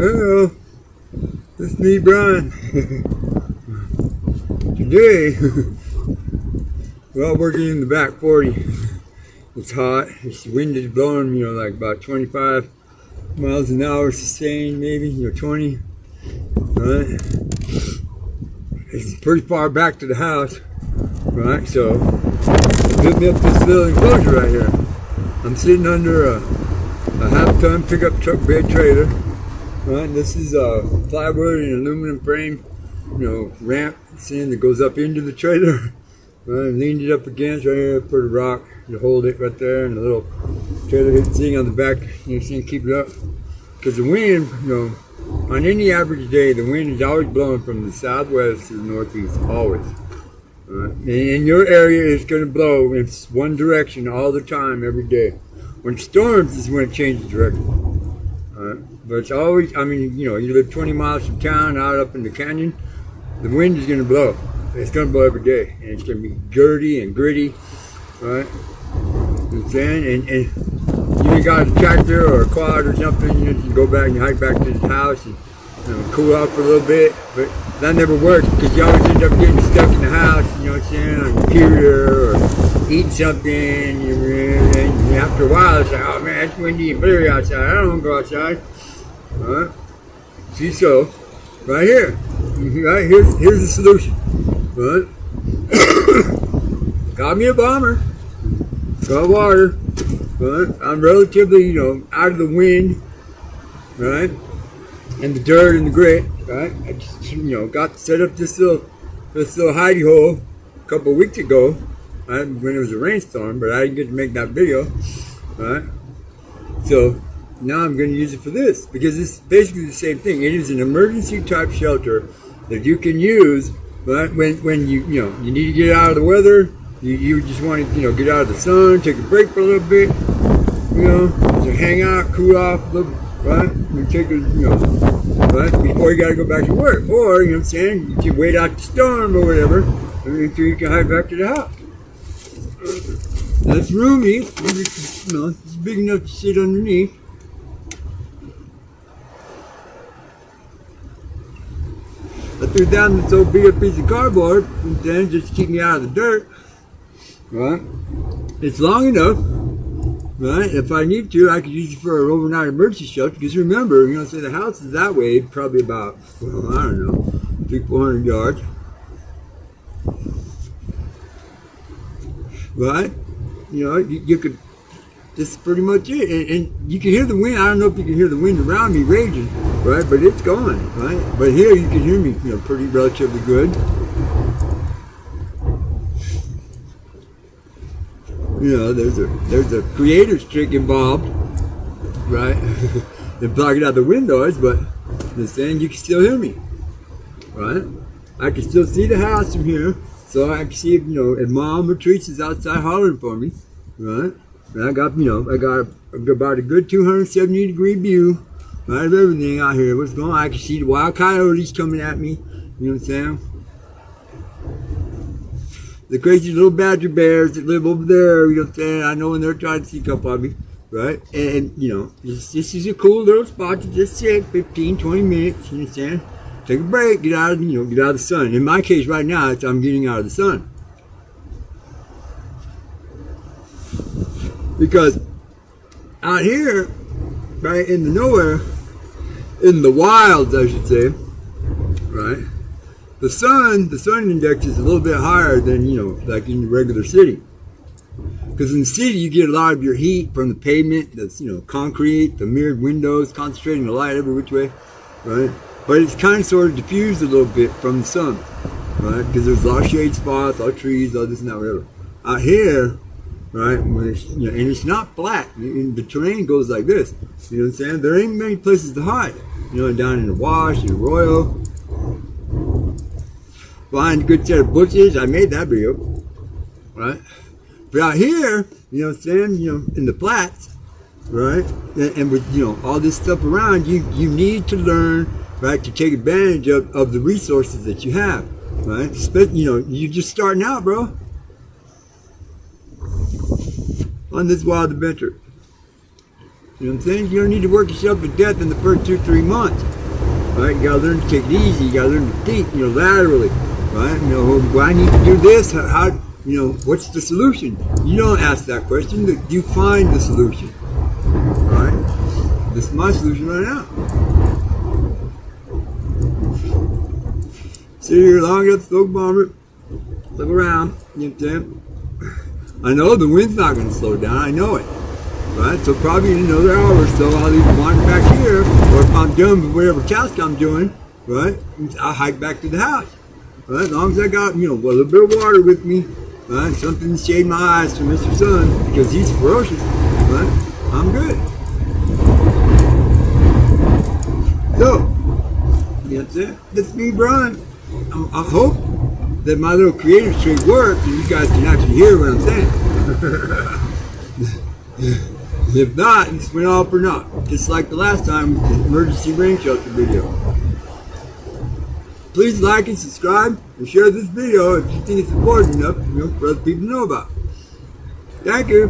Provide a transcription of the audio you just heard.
Hello, it's me, Brian. Today, we're all working in the back 40. It's hot. The wind is blowing, like about 25 miles an hour sustained, maybe, 20. Right? It's pretty far back to the house, right? So, I built me up this little enclosure right here. I'm sitting under a half-ton pickup truck bed trailer. Right, this is a plywood and aluminum frame, ramp that goes up into the trailer. Right, I leaned it up against right here, put a rock to hold it right there, and a little trailer hitting thing on the back, keep it up. Because the wind, on any average day, the wind is always blowing from the southwest to the northeast, always. Right? And in your area, it's going to blow in one direction all the time, every day. When storms is when it changes direction. Right? But it's always, you live 20 miles from town, out up in the canyon, the wind is going to blow. It's going to blow every day. And it's going to be dirty and gritty, right? And you ain't got a tractor or a quad or something, you can go back and hike back to the house and cool off for a little bit. But that never works because you always end up getting stuck in the house, on your computer or eat something. And after a while, it's like, oh man, it's windy and blurry outside. I don't want to go outside. All right? See, so right here, here's the solution. Right? Got me a bomber. Got water. Right? I'm relatively, out of the wind, right? And the dirt and the grit, right? I just, got set up this little hidey hole a couple of weeks ago, right? When it was a rainstorm, but I didn't get to make that video, right? So now I'm going to use it for this because it's basically the same thing. It is an emergency type shelter that you can use, right? When you need to get out of the weather, you just want to get out of the sun, take a break for a little bit, to hang out, cool off a little, right? And take a, right? Before you got to go back to work, or you can wait out the storm or whatever until you can hike back to the house. That's roomy. It's big enough to sit underneath. I threw down this old big piece of cardboard just to keep me out of the dirt. Right? It's long enough. Right? If I need to, I could use it for an overnight emergency shelter. Because remember, say the house is that way, probably about, I don't know, 300-400 yards. Right? You could. That's pretty much it. And you can hear the wind. I don't know if you can hear the wind around me raging, right? But it's going, right? But here you can hear me, pretty relatively good. There's a creator's trick involved, right? In blocking out the wind noise, but the same, you can still hear me, right? I can still see the house from here, so I can see if Mom or Teresa's outside hollering for me, right? And I got about a good 270-degree view, right, of everything out here. What's going on? I can see the wild coyotes coming at me. You know what I'm saying? The crazy little badger bears that live over there. You know what I'm saying? I know when they're trying to sneak up on me, right? And this is a cool little spot to just sit 15, 20 minutes. You know what I'm saying? Take a break, get out of the sun. In my case, right now, I'm getting out of the sun. Because out here, right in the nowhere, in the wilds, I should say, right, the sun index is a little bit higher than, like in the regular city. Because in the city, you get a lot of your heat from the pavement, that's, concrete, the mirrored windows, concentrating the light every which way, right? But it's kind of sort of diffused a little bit from the sun, right? Because there's a lot of shade spots, a lot of trees, all this and that, whatever. Out here, right, when it's, and it's not flat, the terrain goes like this, you know what I'm saying? There ain't many places to hide, down in the wash, in the Arroyo, behind a good set of bushes. I made that video, right? But out here, you know what I'm saying, in the flats, right, and with, all this stuff around, you need to learn, right, to take advantage of the resources that you have, right? You're just starting out, bro, on this wild adventure. You know what I'm saying? You don't need to work yourself to death in the first 2-3 months. Right? You gotta learn to take it easy. You gotta learn to think, laterally. Right? Do I need to do this? How what's the solution? You don't ask that question. You find the solution. Right? This is my solution right now. Sit here long enough, slow bomber, look around, you know what I'm saying? I know the wind's not going to slow down, I know it. Right? So probably in another hour or so, I'll either wander back here, or if I'm done with whatever task I'm doing, right, I'll hike back to the house. Right? As long as I got, a little bit of water with me, right, something to shade my eyes from Mr. Sun, because he's ferocious, right, I'm good. So, you know what I'm saying? That's me, Brian. I hope that my little creative trick works and you guys can actually hear what I'm saying. If not, it's went all for naught. Just like the last time with the emergency rain shelter video. Please like and subscribe and share this video if you think it's important enough for other people to know about. Thank you.